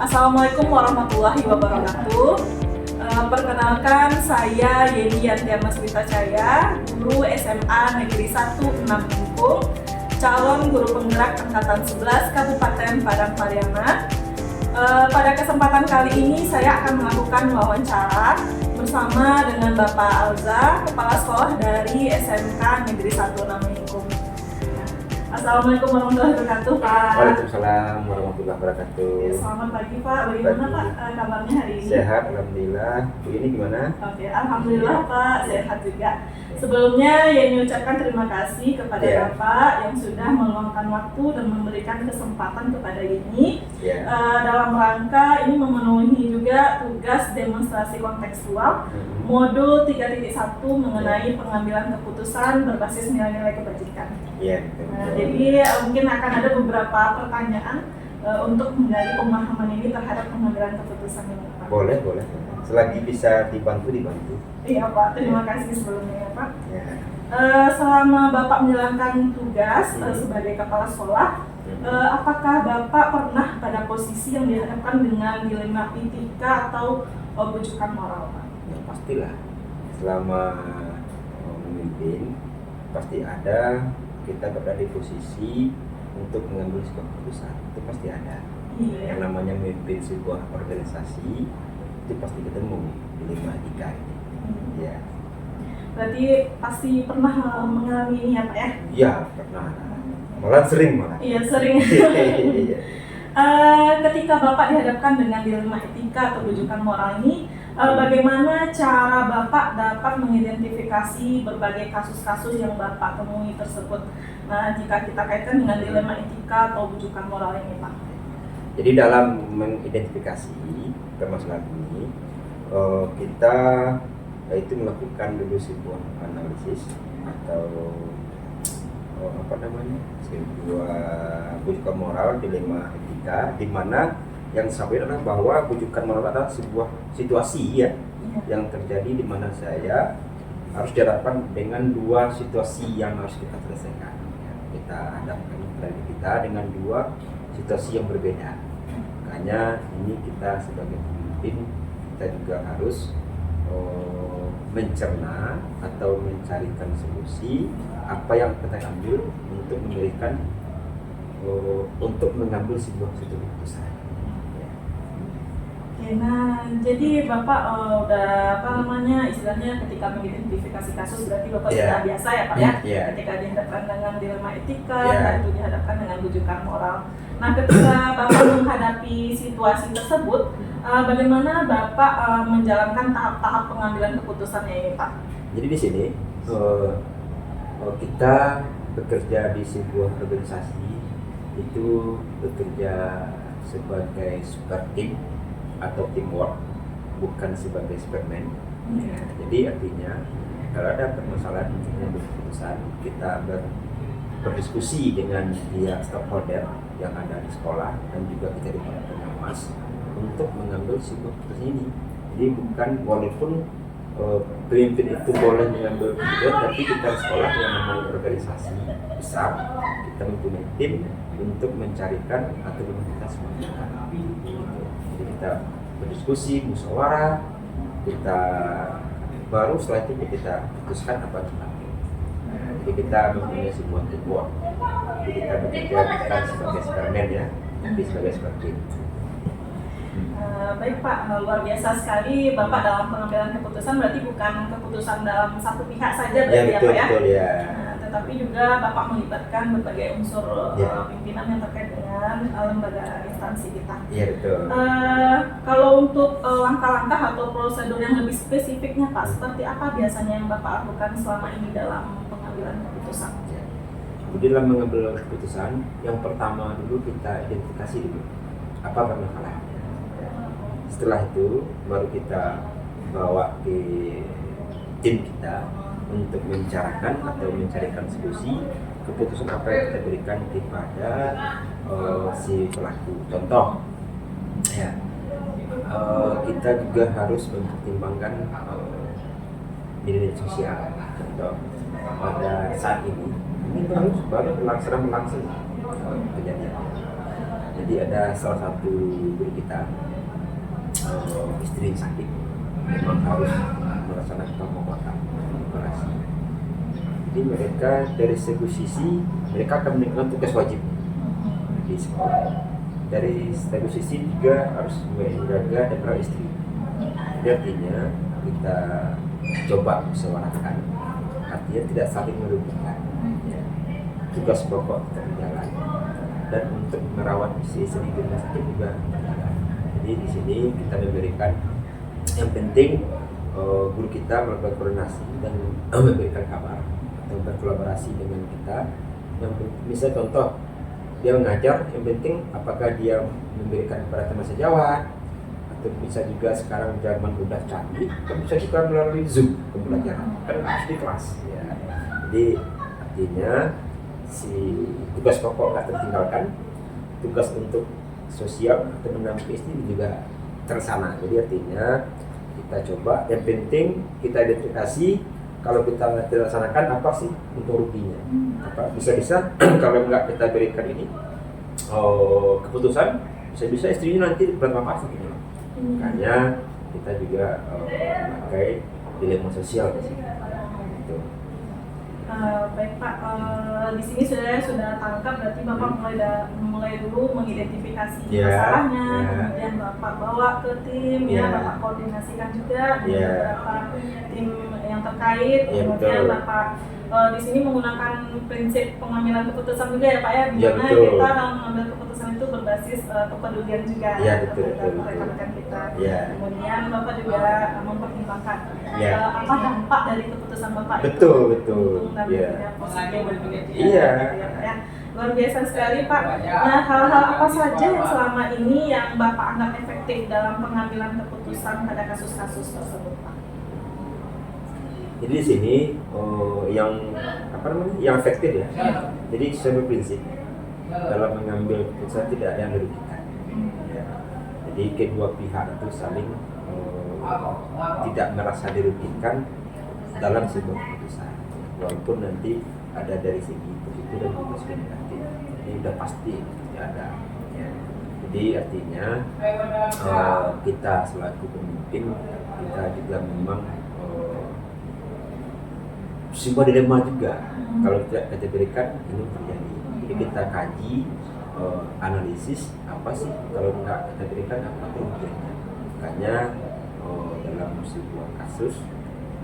Assalamualaikum warahmatullahi wabarakatuh. Perkenalkan, saya Yeni Yantiana Swita Caya, guru SMA Negeri 1 6 Lingkung, calon guru penggerak Angkatan 11 Kabupaten Padang Pariaman. Pada kesempatan kali ini saya akan melakukan wawancara bersama dengan Bapak Alza, Kepala Sekolah dari SMK Negeri 1 6 Lingkung. Assalamualaikum warahmatullahi wabarakatuh, Pak. Waalaikumsalam warahmatullahi wabarakatuh. Ya, selamat pagi, Pak. Bagaimana Pak kabarnya hari ini? Sehat, alhamdulillah. Ini gimana? Oke, alhamdulillah Pak, sehat juga. Sebelumnya Yeni ucapkan terima kasih kepada Bapak yang sudah meluangkan waktu dan memberikan kesempatan kepada Yeni dalam rangka ini memenuhi juga tugas demonstrasi kontekstual modul 3.1 mengenai pengambilan keputusan berbasis nilai-nilai kebajikan. Jadi mungkin akan ada beberapa pertanyaan untuk menggali pemahaman ini terhadap pengambilan keputusan ini, Pak. Boleh. Selagi bisa dibantu. Iya Pak, terima kasih sebelumnya ya Pak. Selama Bapak menjalankan tugas sebagai kepala sekolah, apakah Bapak pernah pada posisi yang dihadapkan dengan dilema etika atau bujukan moral, Pak? Ya, pastilah. Selama memimpin, pasti ada kita berada di posisi untuk mengambil sebuah keputusan. Itu pasti ada. Yang namanya memimpin sebuah organisasi itu pasti ketemu dilema etika ini. Ya. Berarti pasti pernah mengalami ini ya Pak ya? Iya, pernah. Malah sering malah. Iya, sering. Ketika Bapak dihadapkan dengan dilema etika atau bujukan moral ini, bagaimana cara Bapak dapat mengidentifikasi berbagai kasus-kasus yang Bapak temui tersebut? Nah, jika kita kaitkan dengan dilema etika atau bujukan moral ini, Pak. Jadi dalam mengidentifikasi permasalahan ini, kita itu melakukan dulu sebuah analisis atau sebuah bujukan moral, dilema etika, di mana yang disampaikan adalah bahwa bujukan moral adalah sebuah situasi yang terjadi di mana saya harus dihadapkan dengan dua situasi yang harus kita selesaikan. Kita hadapkan kita dengan dua situasi yang berbeda. Makanya ini kita sebagai pemimpin kita juga harus mencerna atau mencarikan solusi apa yang kita ambil untuk memberikan untuk mengambil sebuah keputusan. Nah, jadi Bapak udah istilahnya ketika mengidentifikasi kasus berarti Bapak sudah biasa ya Pak ya? Ketika dihadapkan dengan dilema etika, itu dihadapkan dengan bujukan moral. Nah, ketika Bapak menghadapi situasi tersebut, bagaimana Bapak menjalankan tahap-tahap pengambilan keputusannya ini Pak? Jadi di sini kita bekerja di sebuah organisasi itu bekerja sebagai super team atau teamwork, bukan sebagai superman. Jadi artinya kalau ada permasalahan mengambil keputusan, kita berdiskusi dengan pihak stakeholder yang ada di sekolah dan juga kita di pengawas untuk mengambil sebuah keputusan ini. Jadi bukan walaupun pemimpin itu boleh mengambil keputusan, tapi kita sekolah yang namanya organisasi besar, kita mempunyai tim untuk mencarikan atau menentukan semua. Jadi kita berdiskusi, musyawarah, kita baru setelah itu kita putuskan apa yang kita ambil. Jadi kita mempunyai sebuah teamwork. Jadi kita bekerja bukan sebagai superman tapi sebagai super team. Baik Pak, luar biasa sekali Bapak dalam pengambilan keputusan, berarti bukan keputusan dalam satu pihak saja berarti betul, ya Pak betul, ya? Tetapi juga Bapak melibatkan berbagai unsur pimpinan yang terkait dengan lembaga instansi kita. Iya betul. Kalau untuk langkah-langkah atau prosedur yang lebih spesifiknya Pak, seperti apa biasanya yang Bapak lakukan selama ini dalam pengambilan keputusan? Jadi dalam mengambil keputusan, yang pertama dulu kita identifikasi dulu apa permasalahannya. Setelah itu baru kita bawa ke tim kita untuk membicarakan atau mencarikan solusi keputusan apa yang kita berikan kepada si pelaku. Contoh, kita juga harus mempertimbangkan nilai sosial. Contoh, pada saat ini baru berlangsung kejadian. Jadi ada salah satu guru kita, istri yang sakit, memang harus melaksanakan pengobatan operasi. Jadi mereka dari segi sisi mereka akan menjalankan tugas wajib di sekolah. Dari segi sisi juga harus menjaga dan merawat istri. Jadi artinya kita coba musyawarahkan, artinya tidak saling merugikan. Ya. Tugas pokok tetap berjalan dan untuk merawat istri di rumah sakit juga berjalan. Jadi di sini kita memberikan yang penting guru kita melakukan koordinasi dan memberikan kabar atau berkolaborasi dengan kita. Yang misal contoh dia mengajar, yang penting apakah dia memberikan kepada teman sejawat atau bisa juga sekarang zaman udah canggih, kan bisa juga melalui Zoom pembelajaran kan harus di kelas ya. Jadi artinya si tugas pokok nggak tertinggalkan, tugas untuk sosial atau mendampingi istri juga tersana. Jadi artinya kita coba, yang penting kita identifikasi kalau kita tidak laksanakan apa sih untuk ruginya. Apa bisa-bisa kalau nggak kita berikan ini keputusan, bisa-bisa istrinya nanti bermanfaat gitu. Makanya kita juga memakai dilema sosial di sini. Gitu. Baik Pak, di sini sudah tangkap, berarti Bapak mulai dulu mengidentifikasi masalahnya, kemudian Bapak bawa ke tim, Bapak koordinasikan juga dengan beberapa tim yang terkait, kemudian Bapak di sini menggunakan prinsip pengambilan keputusan juga ya Pak ya, di mana kita dalam mengambil keputusan itu berbasis kepedulian juga terhadap rekan-rekan kita. Kemudian Bapak juga mempertimbangkan apa dampak dari keputusan Bapak itu. Betul. Luar biasa sekali Pak. Nah, hal-hal apa saja yang selama ini yang Bapak anggap efektif dalam pengambilan keputusan pada kasus-kasus tersebut Pak? Jadi di sini yang efektif ya. Jadi sebuah prinsip dalam mengambil keputusan tidak ada yang dirugikan. Jadi kedua pihak itu saling tidak merasa dirugikan dalam sebuah keputusan. Walaupun nanti ada dari segi positif dan juga segi negatif, ini udah pasti ada. Ya. Jadi artinya kita selaku pemimpin kita juga memang sebuah dilema juga. Kalau tidak kita berikan ini terjadi. Jadi kita kaji, analisis apa sih kalau nggak kita berikan apa kerugiannya. Makanya dalam sebuah kasus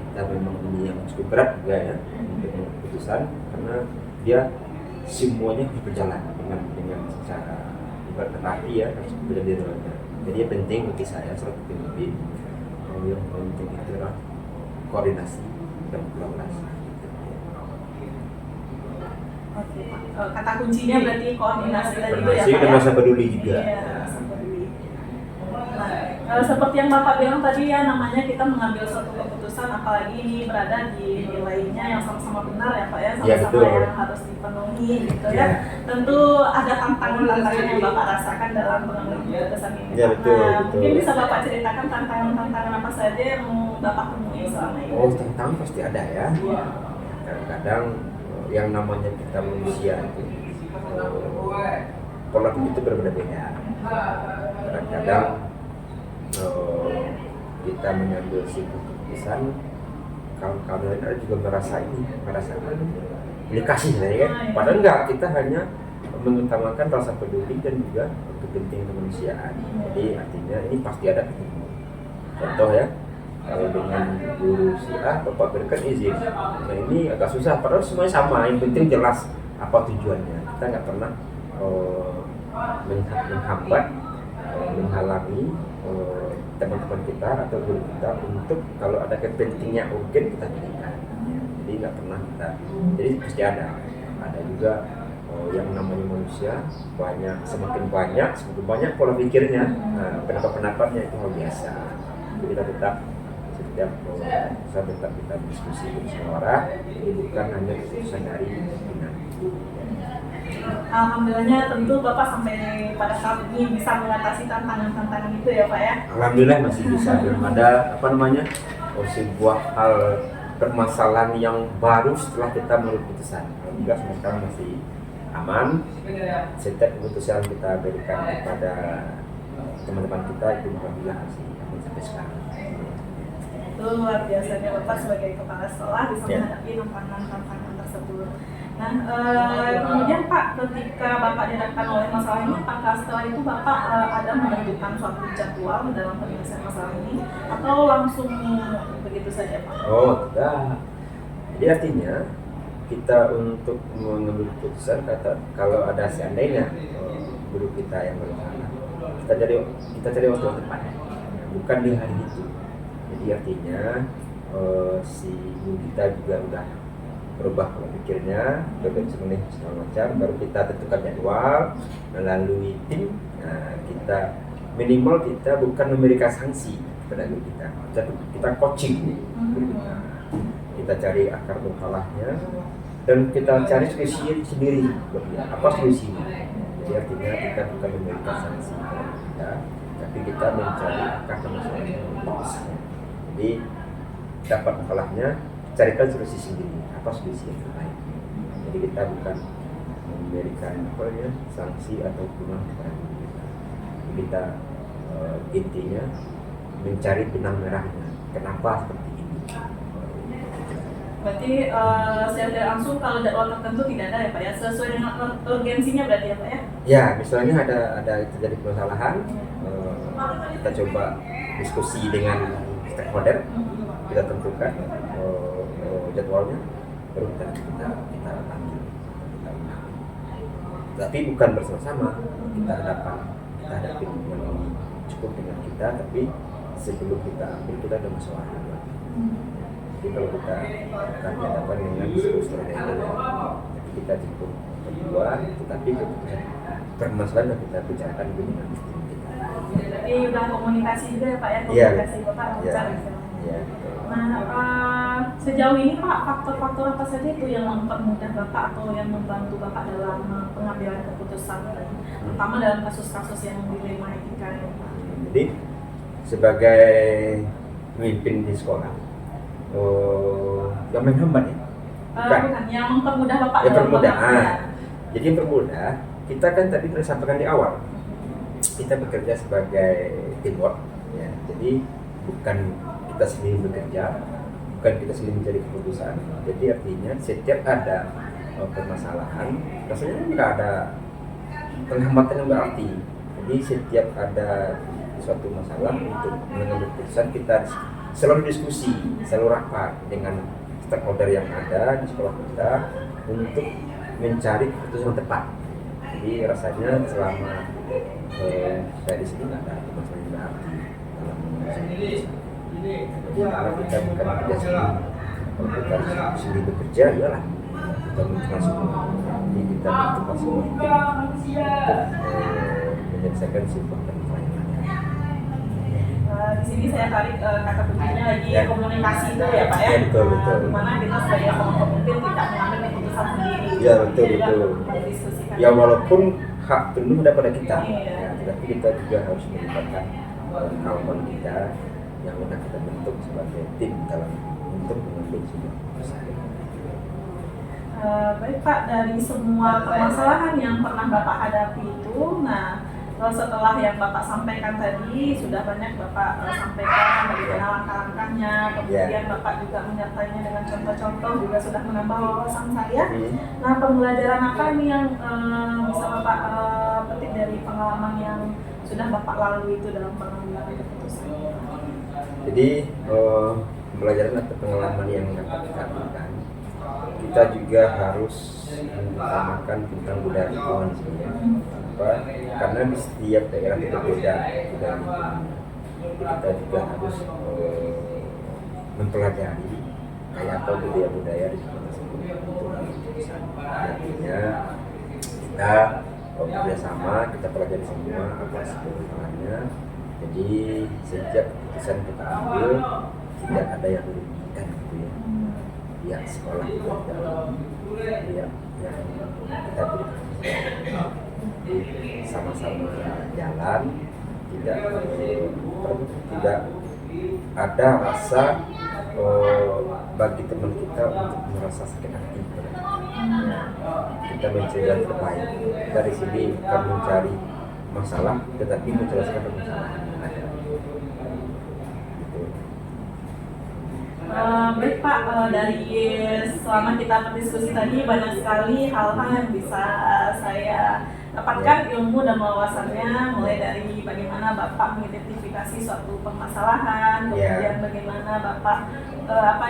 kita memang ini yang cukup berat juga ya untuk keputusan, karena dia semuanya harus berjalan dengan secara bertetapi ya, harus berjalan di dalamnya. Jadi yang penting bagi saya selaku pemimpin yang penting itu adalah koordinasi dan kolaborasi. Oke, kata kuncinya berarti koordinasi tadi itu ya Pak dan ya? rasa peduli juga. Nah, seperti yang Bapak bilang tadi ya, namanya kita mengambil suatu keputusan, apalagi ini berada di nilainya yang sama-sama benar ya Pak ya, sama-sama yang harus dipenuhi gitu ya. Tentu ada tantangan-tantangan yang Bapak rasakan dalam pengambilan keputusan ini. Mungkin bisa Bapak ceritakan tantangan-tantangan apa saja yang Bapak temui selama ini? Tantangan pasti ada ya. Kadang-kadang yang namanya kita manusia itu pola pikir itu berbeda-beda. Kadang-kadang kita mengambil sebuah keputusan, kawan-kawan lain juga merasakan ini kasih ya kan? Padahal enggak, kita hanya mengutamakan rasa peduli dan juga kepentingan kemanusiaan. Jadi artinya ini pasti ada ketemu. Contoh ya, kalau dengan guru si A, Bapak berikan izin. Nah ini agak susah, padahal semuanya sama. Yang penting jelas apa tujuannya. Kita nggak pernah menghambat, menghalangi teman-teman kita atau guru kita untuk kalau ada kepentingan urgen kita berikan. Jadi nggak pernah kita. Jadi pasti ada juga yang namanya manusia semakin banyak pola pikirnya, pendapat-pendapatnya itu hal biasa. Jadi kita tetap kita diskusi bersuara, ini bukan hanya keputusan dari pimpinan. Alhamdulillahnya tentu Bapak sampai pada saat ini bisa mengatasi tantangan-tantangan itu ya Pak ya. Alhamdulillah masih bisa, belum ada sebuah hal permasalahan yang baru setelah kita mengambil keputusan. Alhamdulillah sekarang masih aman. Setiap keputusan kita berikan kepada teman-teman kita itu alhamdulillah masih aman sampai sekarang. Itu luar biasanya Bapak sebagai kepala sekolah bisa menghadapi tantangan tersebut. Nah, kemudian Pak, ketika Bapak dihadapkan oleh masalah ini, apakah setelah itu Bapak ada menentukan suatu jadwal dalam penyelesaian masalah ini, atau langsung begitu saja Pak? Oh tidak. Jadi artinya kita untuk mengambil keputusan kalau ada seandainya guru kita yang bersalah, kita cari waktu yang tepat, bukan di hari itu. Jadi artinya si guru kita juga udah berubah pola pikirnya, berbentuk segala macam, baru kita tentukan jadwal melalui tim. Nah, kita minimal kita bukan memberikan sanksi kepada guru kita, tapi kita coaching guru kita. Kita cari akar masalahnya dan kita cari solusi sendiri. Apa solusinya? Jadi artinya kita bukan memberikan sanksi kepada kita, tapi kita mencari akar masalahnya. Jadi dapat masalahnya, carikan solusi sendiri. Apa solusi yang terbaik? Jadi kita bukan memberikan sanksi atau hukuman kepada kita. Kita intinya mencari benang merahnya. Kenapa seperti ini? Berarti secara langsung kalau jadwal tertentu tidak ada ya Pak ya, sesuai dengan urgensinya berarti ya Pak ya? Ya, misalnya ada terjadi permasalahan, kita coba diskusi dengan stakeholder, kita tentukan jadwalnya, baru kita ambil. Tapi bukan bersama-sama, kita hadapi yang cukup dengan kita, tapi sebelum kita ambil kita ada masalah. Jadi kalau kita akan dihadapkan dengan seluruh jadi kita cukup berdua, tetapi permasalahan yang kita bicarakan dengan tim kita. Jadi udah komunikasi juga ya Pak ya, komunikasi Bapak lancar. Iya. Nah, sejauh ini Pak, faktor-faktor apa saja itu yang mempermudah Bapak atau yang membantu Bapak dalam pengambilan keputusan, terutama dalam kasus-kasus yang dilema etika ini Pak? Jadi sebagai pemimpin di sekolah, yang menghambat ya? Bukan, yang mempermudah Bapak yang dalam permudah. pengambilan. Jadi yang permudah, kita kan tadi sudah sampaikan di awal, kita bekerja sebagai teamwork, ya. Jadi bukan kita sendiri bekerja, bukan kita sendiri mencari keputusan. Jadi artinya setiap ada permasalahan, rasanya nggak ada penghambatan yang berarti. Jadi setiap ada suatu masalah untuk mengambil keputusan, kita selalu diskusi, selalu rapat dengan stakeholder yang ada di sekolah kita untuk mencari keputusan yang tepat. Jadi rasanya selama saya di sini nggak ada masalah yang berarti dalam mengambil keputusan. Jadi kalau kita bukan bekerja sendiri, kalau kita sendiri bekerja, iyalah kita mencoba semua. Jadi kita mencoba semua untuk menyelesaikan sebuah permasalahan. Di sini saya tarik kata kuncinya lagi komunikasi itu ya Pak ya. Ya, betul. Dimana kita sebagai pemimpin tidak mengambil keputusan sendiri. Ya betul. Ya walaupun hak penuh ada pada kita, ya, tetapi kita juga harus melibatkan kawan kita yang sudah kita bentuk sebagai tim dalam untuk mengambil sebuah keputusan. Baik Pak, dari semua permasalahan yang pernah Bapak hadapi itu, nah setelah yang Bapak sampaikan tadi, sudah banyak Bapak sampaikan bagaimana langkah-langkahnya, kemudian Bapak juga menyertainya dengan contoh-contoh, juga sudah menambah wawasan saya. Nah, pembelajaran apa ini yang bisa Bapak petik dari pengalaman yang sudah Bapak lalui itu dalam pengambilan keputusan? Jadi pembelajaran atau pengalaman yang dapat kita ambilkan, kita juga harus mengutamakan tentang budaya kawan sebenarnya. Karena di setiap daerah itu berbeda budaya. Kita juga harus mempelajari kayak apa budaya di sekolah tersebut untuk keputusan. Artinya kita bekerjasama, kita pelajari semua apa sebetulnya. Jadi setiap keputusan kita ambil tidak ada yang dirugikan gitu ya. Pihak sekolah juga tidak yang kita berikan sama-sama jalan, tidak ada rasa bagi teman kita untuk merasa sakit hati. Ya, kita mencari yang terbaik. Dari sini bukan mencari masalah, tetapi menjelaskan permasalahan. Baik Pak, dari selama kita berdiskusi tadi banyak sekali hal-hal yang bisa saya dapatkan ilmu dan wawasannya, mulai dari bagaimana Bapak mengidentifikasi suatu permasalahan, kemudian bagaimana Bapak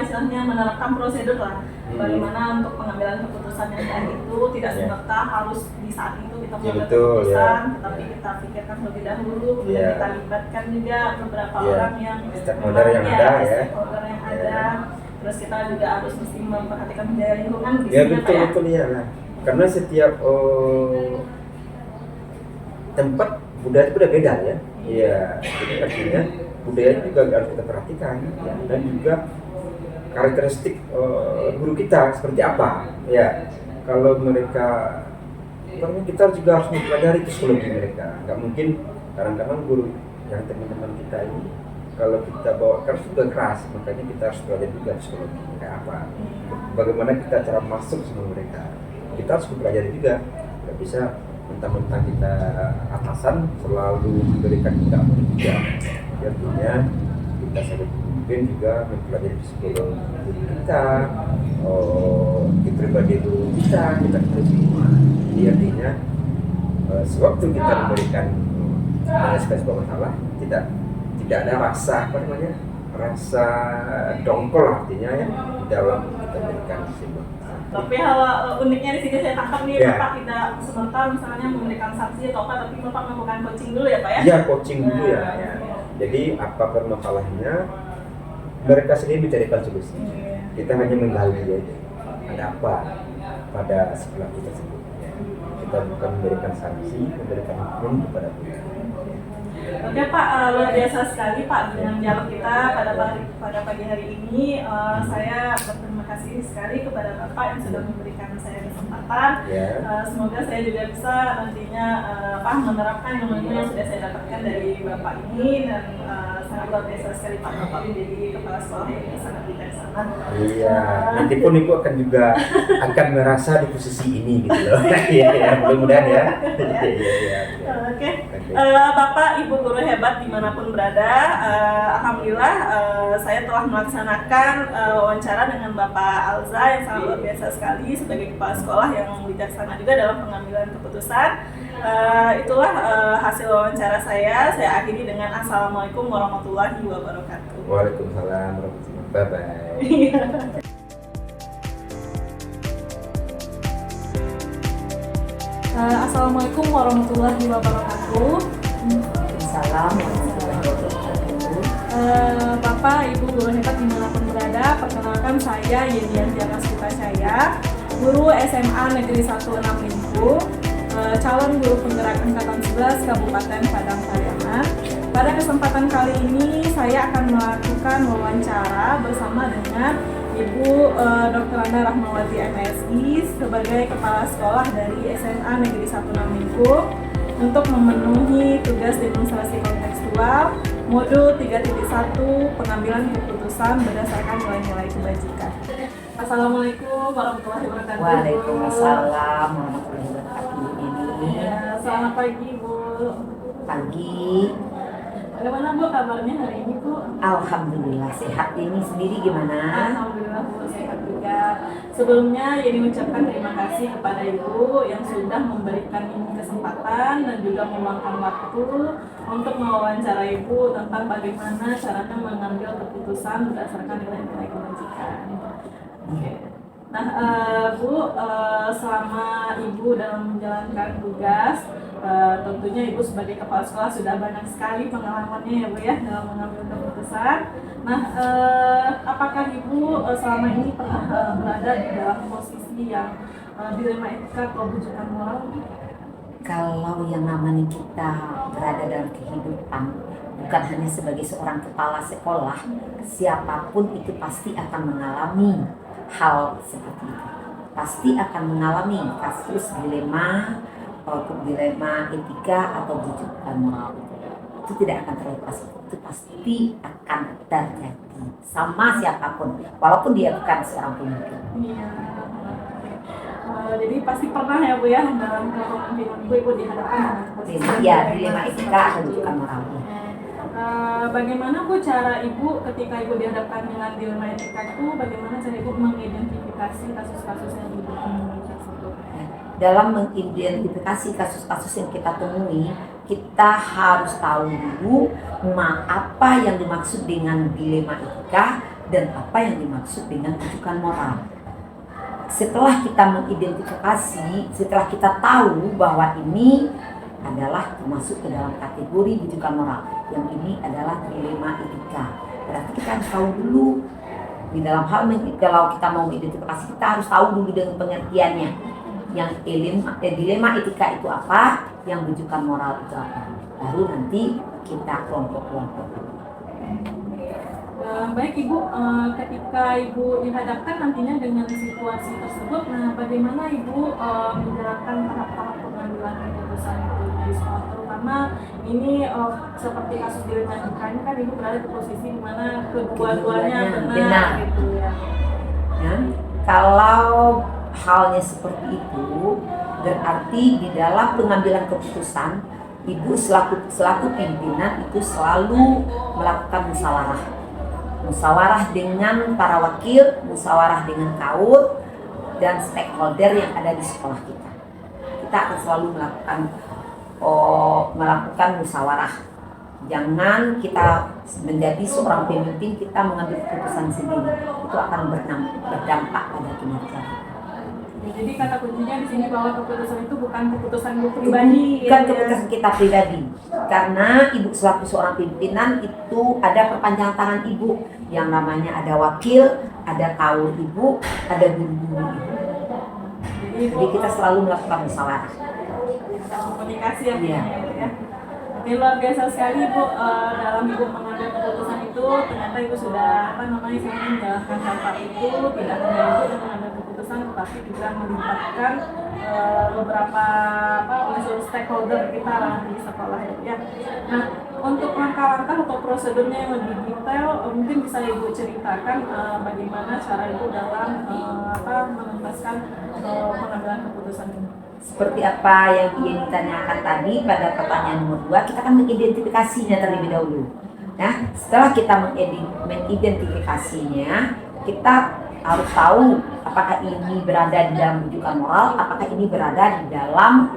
istilahnya menerapkan prosedur lah, bagaimana untuk pengambilan keputusan yang baik itu tidak semerta harus di saat itu kita mengambil keputusan, tetapi kita pikirkan lebih dahulu, kita libatkan juga beberapa orang yang stakeholder yang ada. Terus kita juga harus mesti memperhatikan biaya lingkungan di ya sini, betul ya lah. Karena setiap tempat budaya itu udah beda ya. Iya, jadi artinya budaya juga harus kita perhatikan ya. Dan juga karakteristik guru kita seperti apa ya. Kalau mereka, karena kita juga harus mempelajari psikologi mereka. Nggak mungkin kadang-kadang guru yang teman-teman kita ini kalau kita bawa keras juga keras, makanya kita harus belajar juga psikologi kayak apa, bagaimana kita cara masuk sama mereka. Kita harus mempelajari juga, nggak bisa mentang-mentang kita atasan selalu memberikan kita juga. Artinya kita sebagai pemimpin juga mempelajari psikologi kita, kepribadian itu kita terus semua. Jadi artinya sewaktu kita memberikan sebuah masalah, tidak ada rasa rasa dongkol artinya ya di dalam kita berikan sebuah. Tapi hal uniknya di sini saya tangkap nih, Bapak tidak semerta misalnya memberikan sanksi atau apa, tapi Bapak melakukan coaching dulu ya Pak ya? Iya, coaching dulu ya. Jadi apa permasalahannya, mereka sendiri mencarikan solusi. Kita hanya menggali aja ada apa pada si pelaku tersebut. Kita bukan memberikan sanksi, memberikan hukum kepada mereka. Oke Pak, luar biasa sekali Pak dengan dialog kita pada pagi hari ini. Saya berterima kasih sekali kepada Bapak yang sudah memberikan saya kesempatan. Semoga saya juga bisa nantinya menerapkan ilmu-ilmu yang sudah saya dapatkan dari Bapak ini, dan sangat luar biasa sekali Pak Bapak menjadi kepala sekolah yang sangat bijaksana. Iya, nanti pun Ibu akan juga akan merasa di posisi ini gitu loh. Iya, mudah-mudahan ya. Oke. Bapak Ibu guru hebat dimanapun berada, alhamdulillah saya telah melaksanakan wawancara dengan Bapak Alza yang sangat luar biasa sekali sebagai kepala sekolah yang bijaksana juga dalam pengambilan keputusan. Itulah hasil wawancara saya. Saya akhiri dengan Assalamualaikum warahmatullahi wabarakatuh. Waalaikumsalam warahmatullahi wabarakatuh. Assalamualaikum warahmatullahi wabarakatuh. Assalamualaikum warahmatullahi wabarakatuh. Bapak, Ibu guru hebat dimanapun berada, perkenalkan saya Yedian Tiara Sutasaya, guru SMA Negeri 16 Lingku, calon guru penggerak Angkatan 11 Kabupaten Padang Pariaman. Pada kesempatan kali ini saya akan melakukan wawancara bersama dengan Ibu Dr. Anda Rahmawati MSI sebagai kepala sekolah dari SMA Negeri 16 Lingku untuk memenuhi tugas demonstrasi kontekstual modul 3.1 pengambilan keputusan berdasarkan nilai-nilai kebajikan. Assalamualaikum warahmatullahi wabarakatuh. Waalaikumsalam warahmatullahi wabarakatuh. Selamat pagi Bu. Pagi. Bagaimana Bu kabarnya hari ini Bu? Alhamdulillah sehat. Ini sendiri gimana? Alhamdulillah Bu sehat juga. Sebelumnya Yeni mengucapkan terima kasih kepada Ibu yang sudah memberikan ini kesempatan dan juga meluangkan waktu untuk mewawancarai Ibu tentang bagaimana caranya mengambil keputusan berdasarkan nilai-nilai kebajikan. Oke. Nah, Bu, selama Ibu dalam menjalankan tugas, tentunya Ibu sebagai kepala sekolah sudah banyak sekali pengalamannya ya Bu ya dalam mengambil keputusan. Nah, apakah Ibu selama ini pernah berada di dalam posisi yang dilema etika atau bujukan moral? Kalau yang namanya kita berada dalam kehidupan, bukan hanya sebagai seorang kepala sekolah, siapapun itu pasti akan mengalami hal seperti itu. Pasti akan mengalami kasus dilema etika atau bujukan moral. itu tidak akan terlepas, itu pasti akan terjadi sama siapapun, walaupun dia bukan seorang pemimpin. Iya. Jadi pasti pernah ya Bu ya dalam kepemimpinan Ibu dihadapkan dengan posisi Dilema etika atau bukan moral. Bagaimana Bu cara Ibu ketika Ibu dihadapkan dengan dilema etika itu, bagaimana cara Ibu mengidentifikasi kasus-kasus yang Ibu temui tersebut? Dalam mengidentifikasi kasus-kasus yang kita temui, kita harus tahu dulu apa yang dimaksud dengan dilema etika dan apa yang dimaksud dengan rujukan moral. Setelah kita mengidentifikasi, setelah kita tahu bahwa ini adalah termasuk ke dalam kategori rujukan moral, yang ini adalah dilema etika, berarti kita harus tahu dulu di dalam hal kalau kita mau mengidentifikasi, kita harus tahu dulu dengan pengertiannya. Yang dilema etika itu apa, yang rujukan moral itu apa, baru nanti kita kelompok-kelompok. Baik Ibu, ketika Ibu dihadapkan nantinya dengan situasi tersebut, nah bagaimana Ibu menjalankan tahap-tahap pengambilan keputusan itu di sekolah, terutama ini seperti kasus dilema etika ini kan Ibu berada di posisi di mana kedua-duanya benar gitu ya. Kalau halnya seperti itu, berarti di dalam pengambilan keputusan, Ibu selaku pimpinan itu selalu melakukan musyawarah dengan para wakil, musyawarah dengan kaur dan stakeholder yang ada di sekolah kita. Kita akan selalu melakukan musyawarah. Jangan kita menjadi seorang pemimpin kita mengambil keputusan sendiri, itu akan berdampak pada kinerja. Jadi kata kuncinya di sini bahwa keputusan itu bukan keputusan Ibu pribadi, bukan keputusan kita pribadi, karena Ibu selaku seorang pimpinan itu ada perpanjangan tangan Ibu, yang namanya ada wakil, ada kaul Ibu, ada guru-guru Ibu. Jadi kita selalu melakukan musyawarah. Komunikasi ya. Oke, luar biasa sekali Bu, dalam Ibu mengambil keputusan itu ternyata Ibu sudah sudah menjalankan hal itu, tidak hanya Ibu yang mengambil keputusan, tetapi juga melibatkan beberapa unsur stakeholder kita lah di sekolah ya. Nah, untuk langkah-langkah atau prosedurnya yang lebih detail, mungkin bisa Ibu ceritakan bagaimana cara Ibu dalam menuntaskan pengambilan keputusan ini. Seperti apa yang ingin ditanyakan tadi pada pertanyaan nomor 2, kita akan mengidentifikasinya terlebih dahulu. Nah, setelah kita mengidentifikasinya, kita harus tahu apakah ini berada di dalam rujukan moral, apakah ini berada di dalam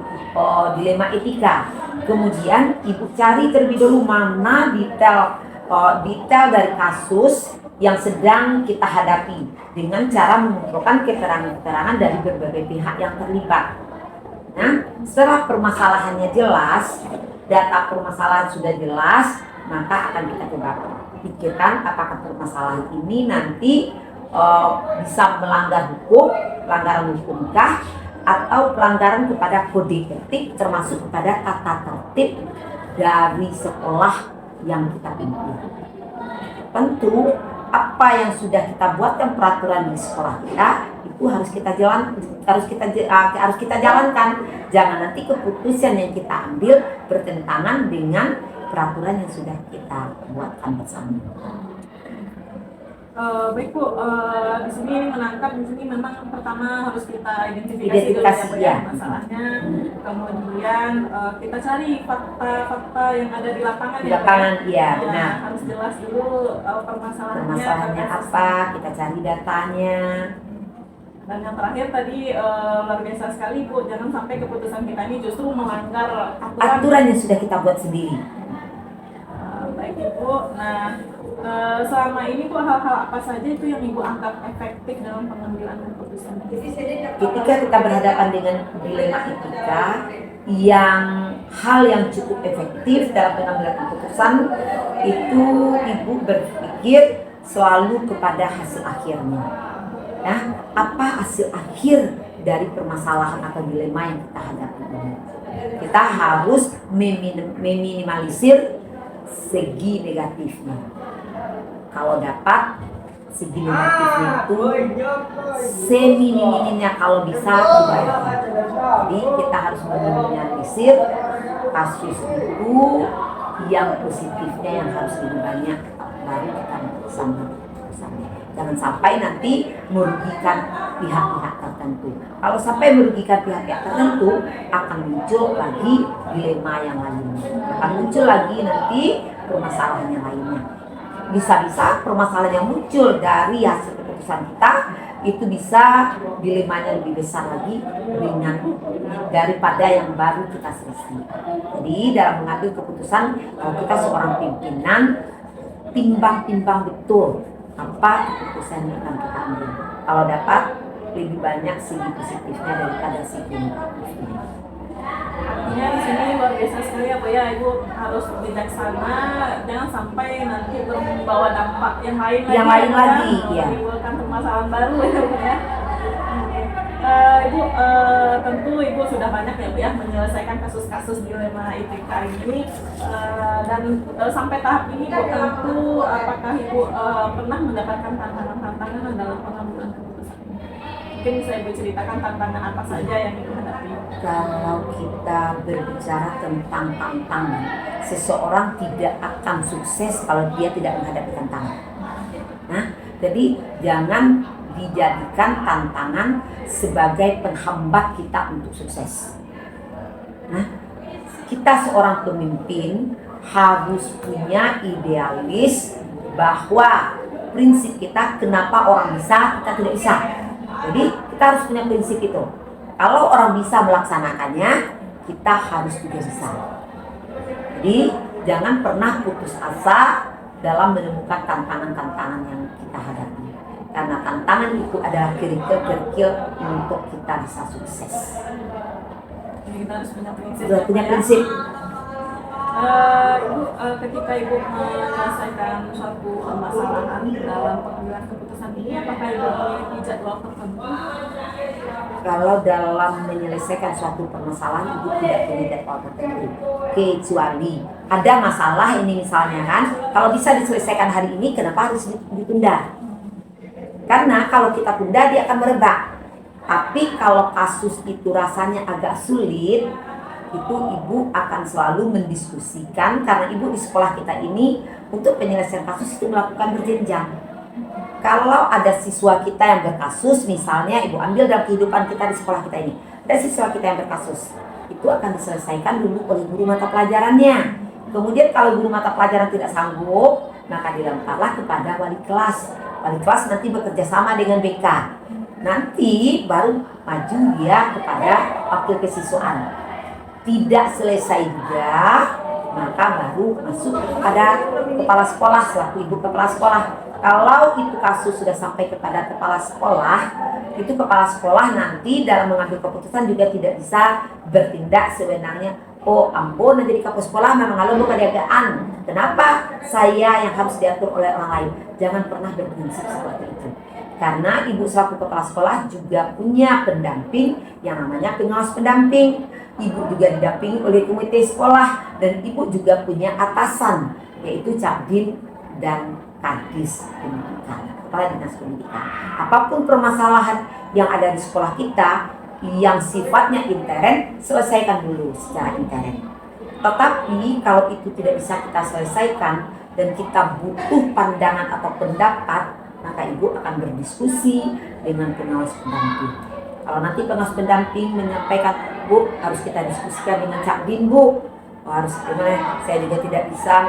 dilema etika. Kemudian Ibu cari terlebih dahulu mana detail dari kasus yang sedang kita hadapi dengan cara mengumpulkan keterangan-keterangan dari berbagai pihak yang terlibat. Nah, setelah permasalahannya jelas, data permasalahan sudah jelas, maka akan kita coba pikirkan apakah permasalahan ini nanti bisa melanggar hukum, pelanggaran hukumkah, atau pelanggaran kepada kode etik, termasuk kepada tata tertib dari sekolah yang kita pimpin. Tentu apa yang sudah kita buatkan peraturan di sekolah kita itu harus kita jalankan. Jangan nanti keputusan yang kita ambil bertentangan dengan peraturan yang sudah kita buatkan bersama. Baik Bu, di sini menangkap di sini memang pertama harus kita identifikasi dulu ya masalahnya, kemudian kita cari fakta-fakta yang ada di lapangan. Iya, benar. Harus jelas dulu permasalahannya apa, kita cari datanya. Dan yang terakhir tadi luar biasa sekali Bu, jangan sampai keputusan kita ini justru melanggar aturan yang sudah kita buat sendiri. Baik Ibu, nah selama ini Bu, hal-hal apa saja itu yang Ibu anggap efektif dalam pengambilan keputusan? Ketika kita berhadapan dengan dilema etika, hal yang cukup efektif dalam pengambilan keputusan itu Ibu berpikir selalu kepada hasil akhirnya. Nah, apa hasil akhir dari permasalahan atau dilema yang kita hadapi ini? Kita harus meminimalisir segi negatifnya. Kalau dapat segi negatifnya itu seminim-minimnya kalau bisa dibayar. Jadi kita harus meminimalisir kasus itu yang positifnya yang harus lebih banyak, baru kita bersama. Jangan sampai nanti merugikan pihak-pihak tertentu. Kalau sampai merugikan pihak-pihak tertentu, akan muncul lagi dilema yang lainnya, akan muncul lagi nanti permasalahan yang lainnya. Bisa-bisa permasalahan yang muncul dari hasil keputusan kita itu bisa dilemanya lebih besar lagi, ringan daripada yang baru kita selesai. Jadi dalam mengambil keputusan, kalau kita seorang pimpinan, timbang-timbang betul apa keputusan yang akan kita ambil. Kalau dapat lebih banyak segi positifnya daripada segi negatifnya. Artinya di sini luar biasa sekali ya Bu ya, Ibu harus bijaksana, jangan sampai nanti membawa dampak yang lain lagi, ya. Menimbulkan permasalahan baru ya Bu ya. Ibu tentu Ibu sudah banyak ya Bu ya menyelesaikan kasus-kasus dilema ITK ini, dan sampai tahap ini Bu, tentu apakah Ibu pernah mendapatkan tantangan-tantangan dalam pengambilan keputusan ini? Mungkin bisa Ibu ceritakan tantangan apa saja yang Ibu hadapi? Kalau kita berbicara tentang tantangan, seseorang tidak akan sukses kalau dia tidak menghadapi tantangan. Nah, jadi jangan dijadikan tantangan sebagai penghambat kita untuk sukses. Nah, kita seorang pemimpin harus punya idealis bahwa prinsip kita kenapa orang bisa, kita tidak bisa. Jadi kita harus punya prinsip itu. Kalau orang bisa melaksanakannya, kita harus juga bisa. Jadi jangan pernah putus asa dalam menemukan tantangan-tantangan yang kita hadapi. Karena tantangan itu adalah kerikil-kerikil untuk kita bisa sukses. Jadi kita harus punya prinsip. Sudah punya prinsip. Ibu, ketika Ibu menyelesaikan suatu permasalahan dalam pengambilan keputusan ini, apakah Ibu memiliki jadwal tertentu? Kalau dalam menyelesaikan suatu permasalahan, Ibu tidak punya jadwal tertentu. Kecuali ada masalah ini misalnya kan, kalau bisa diselesaikan hari ini, kenapa harus ditunda? Karena kalau kita tunda dia akan merebak. Tapi kalau kasus itu rasanya agak sulit, itu Ibu akan selalu mendiskusikan, karena Ibu di sekolah kita ini untuk penyelesaian kasus itu melakukan berjenjang. Kalau ada siswa kita yang berkasus, misalnya Ibu ambil dalam kehidupan kita di sekolah kita ini, ada siswa kita yang berkasus, itu akan diselesaikan dulu oleh guru mata pelajarannya. Kemudian kalau guru mata pelajaran tidak sanggup, maka dilemparlah kepada wali kelas. Wali kelas nanti bekerja sama dengan BK. Nanti baru maju dia kepada wakil kesiswaan. Tidak selesai juga, maka baru masuk kepada kepala sekolah selaku ibu kepala sekolah. Kalau itu kasus sudah sampai kepada kepala sekolah, itu kepala sekolah nanti dalam mengambil keputusan juga tidak bisa bertindak sewenangnya. Oh ampun, jadi kepala sekolah memang lalu keadaan. Kenapa saya yang harus diatur oleh orang lain? Jangan pernah berprinsip seperti itu. Karena ibu selaku kepala sekolah juga punya pendamping yang namanya pengawas pendamping. Ibu juga didampingi oleh komite sekolah, dan ibu juga punya atasan, yaitu Capdim dan Kadis Pendidikan, Kepala Dinas Pendidikan. Apapun permasalahan yang ada di sekolah kita yang sifatnya intern, selesaikan dulu secara intern. Tetapi kalau itu tidak bisa kita selesaikan dan kita butuh pandangan atau pendapat, maka ibu akan berdiskusi dengan pengawas pendamping. Kalau nanti pengawas pendamping menyampaikan, Bu, harus kita diskusikan dengan Capdim, Bu. Harus gimana? Saya juga tidak bisa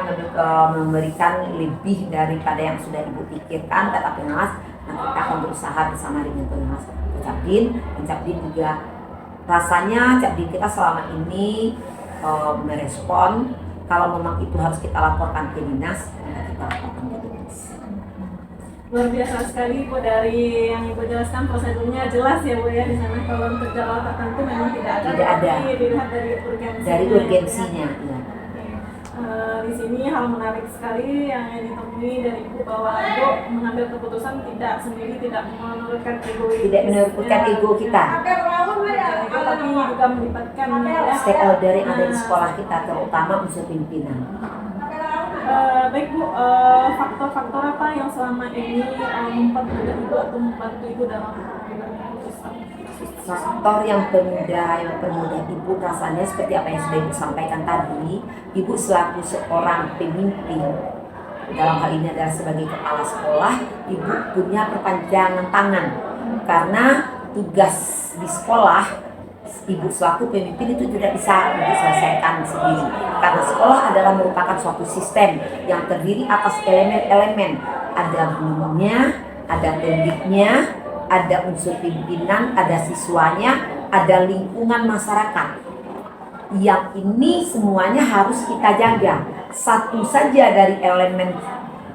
memberikan lebih daripada yang sudah ibu pikirkan, kata pengawas. Nah, kita akan berusaha bersama dengan pengawas Capdim. Dan Capdim juga rasanya Capdim kita selama ini merespon kalau memang itu harus kita laporkan ke dinas, maka kita laporkan ke dinas. Luar biasa sekali Bu, dari yang Ibu jelaskan prosedurnya jelas ya Bu ya di sana. Kalau untuk jadwal tertentu memang tidak ada. Tapi dilihat dari urgensinya. Dari urgensinya, ya. Di sini hal menarik sekali yang ditemui dari Ibu, bahwa Ibu mengambil keputusan tidak sendiri, tidak menurunkan ego. Tidak menurunkan ego kita. Tapi juga melibatkan stakeholder yang ada di sekolah kita, terutama unsur pimpinan. Baik Bu, faktor-faktor apa yang selama ini mempermudah Ibu atau membantu Ibu dalam mengambil keputusan? faktor yang permudah Ibu rasanya seperti apa yang sudah Ibu sampaikan tadi. Ibu selaku seorang pemimpin, dalam hal ini adalah sebagai kepala sekolah, Ibu punya perpanjangan tangan. Karena tugas di sekolah, Ibu selaku pemimpin itu tidak bisa diselesaikan sendiri. Karena sekolah adalah merupakan suatu sistem yang terdiri atas elemen-elemen. Ada gurunya, ada pendidiknya, ada unsur pimpinan, ada siswanya, ada lingkungan masyarakat. Yang ini semuanya harus kita jaga. Satu saja dari elemen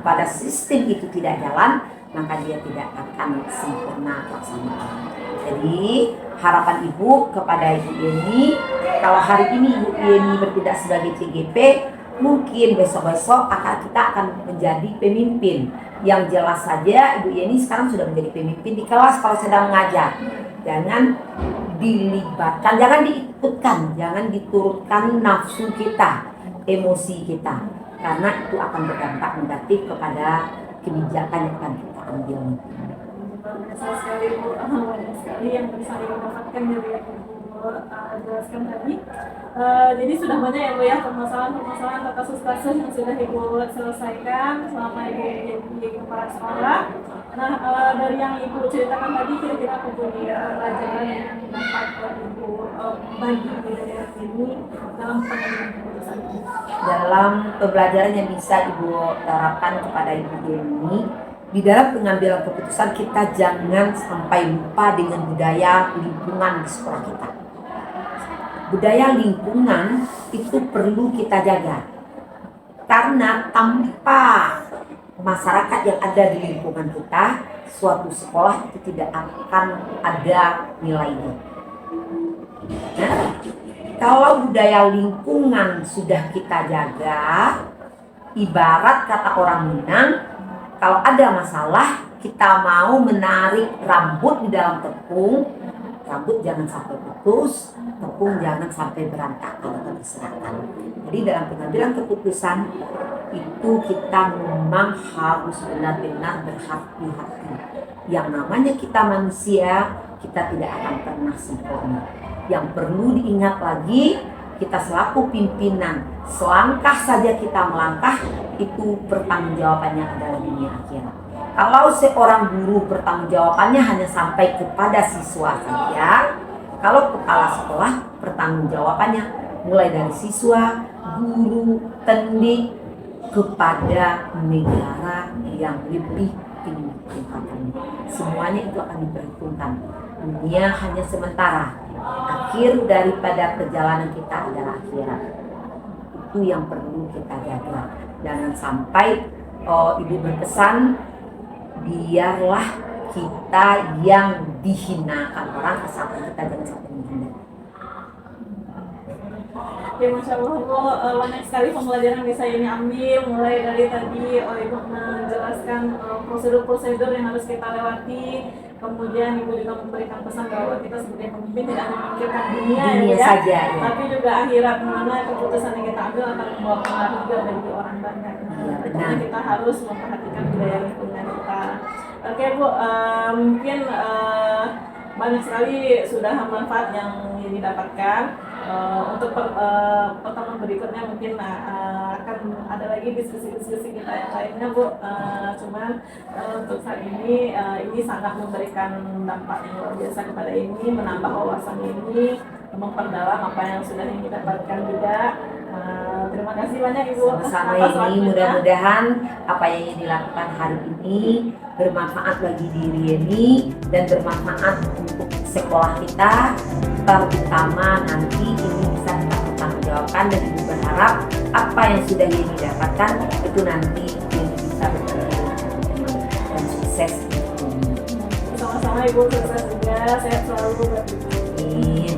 pada sistem itu tidak jalan, maka dia tidak akan sempurna pelaksanaan. Jadi harapan Ibu kepada Ibu Yeni, kalau hari ini Ibu Yeni bertindak sebagai TGP, mungkin besok-besok kita akan menjadi pemimpin. Yang jelas saja Ibu Yeni sekarang sudah menjadi pemimpin di kelas kalau sedang mengajar. Jangan dilibatkan, jangan diikutkan, jangan diturutkan nafsu kita, emosi kita. Karena itu akan berdampak negatif kepada kebijakan yang akan kita ambil. Biasa sekali Bu, banyak sekali yang bisa Ibu dapatkan dari yang Ibu jelaskan tadi. Jadi sudah banyak ya Bu ya permasalahan atau kasus-kasus yang sudah Ibu selesaikan selama Ibu menjadi kepala sekolah. Nah, dari yang Ibu ceritakan tadi, kira-kira apa Bu pelajaran yang dapat Ibu bagi di daerah ini dalam pengambilan keputusan ini? Dalam pembelajaran yang bisa Ibu terapkan kepada Ibu Yeni, di dalam pengambilan keputusan kita jangan sampai lupa dengan budaya lingkungan di sekolah kita. Budaya lingkungan itu perlu kita jaga. Karena tanpa masyarakat yang ada di lingkungan kita, suatu sekolah itu tidak akan ada nilainya. Nah, kalau budaya lingkungan sudah kita jaga, ibarat kata orang Minang, kalau ada masalah, kita mau menarik rambut di dalam tepung, rambut jangan sampai putus, tepung jangan sampai berantakan atau berserakan. Jadi dalam pengambilan keputusan itu kita memang harus benar-benar berhati-hati. Yang namanya kita manusia, kita tidak akan pernah sempurna. Yang perlu diingat lagi, kita selaku pimpinan, selangkah saja kita melangkah, itu pertanggungjawabannya adalah dunia akhirat. Kalau seorang guru pertanggungjawabannya hanya sampai kepada siswa saja, kalau kepala sekolah pertanggungjawabannya mulai dari siswa, guru, pendidik, kepada negara yang lebih tinggi tingkatannya. Semuanya itu akan diperhitungkan. Dunia hanya sementara. Akhir daripada perjalanan kita adalah akhirat. Itu yang perlu kita jaga. Jangan sampai Ibu berpesan, biarlah kita yang dihinakan orang, asalkan kita jangan sampai menghina. Ya, Masya Allah Bu, banyak sekali pembelajaran bisa ini ambil, mulai dari tadi Ibu menjelaskan prosedur-prosedur yang harus kita lewati. Kemudian Ibu juga memberikan pesan bahwa kita sebagai pemimpin tidak hanya memikirkan dunia ya, saja, ya, tapi juga akhirat, mana keputusan yang kita ambil akan membawa pengaruh juga bagi orang banyak. Jadi kita harus memperhatikan budaya lingkungan kita. Oke Bu, mungkin banyak sekali sudah manfaat yang didapatkan. Untuk pertemuan berikutnya mungkin akan ada lagi diskusi-diskusi kita yang lainnya Bu. Cuman untuk saat ini sangat memberikan dampak yang luar biasa kepada ini, menambah wawasan ini, memperdalam apa yang sudah ini dapatkan juga. Terima kasih banyak Ibu. Sama ini mudah-mudahan apa yang dilakukan hari ini bermanfaat bagi diri ini dan bermanfaat untuk sekolah kita, terutama nanti ini bisa kita pertanggungjawabkan, dan Ibu berharap apa yang sudah ini dapatkan itu nanti ini bisa berjalan dan sukses. Sama-sama Ibu, sukses juga, sehat selalu buat Ibu. Amin.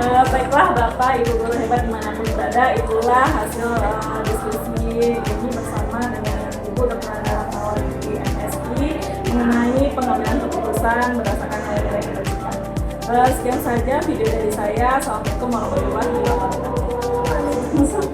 Baiklah Bapak Ibu guru hebat dimanapun berada, itulah hasil diskusi ini bersama dengan Ibu Dr. Mawardi MSI mengenai pengambilan keputusan berdasarkan nilai-nilai kebajikan. Sekian saja video dari saya. Assalamualaikum warahmatullahi wabarakatuh.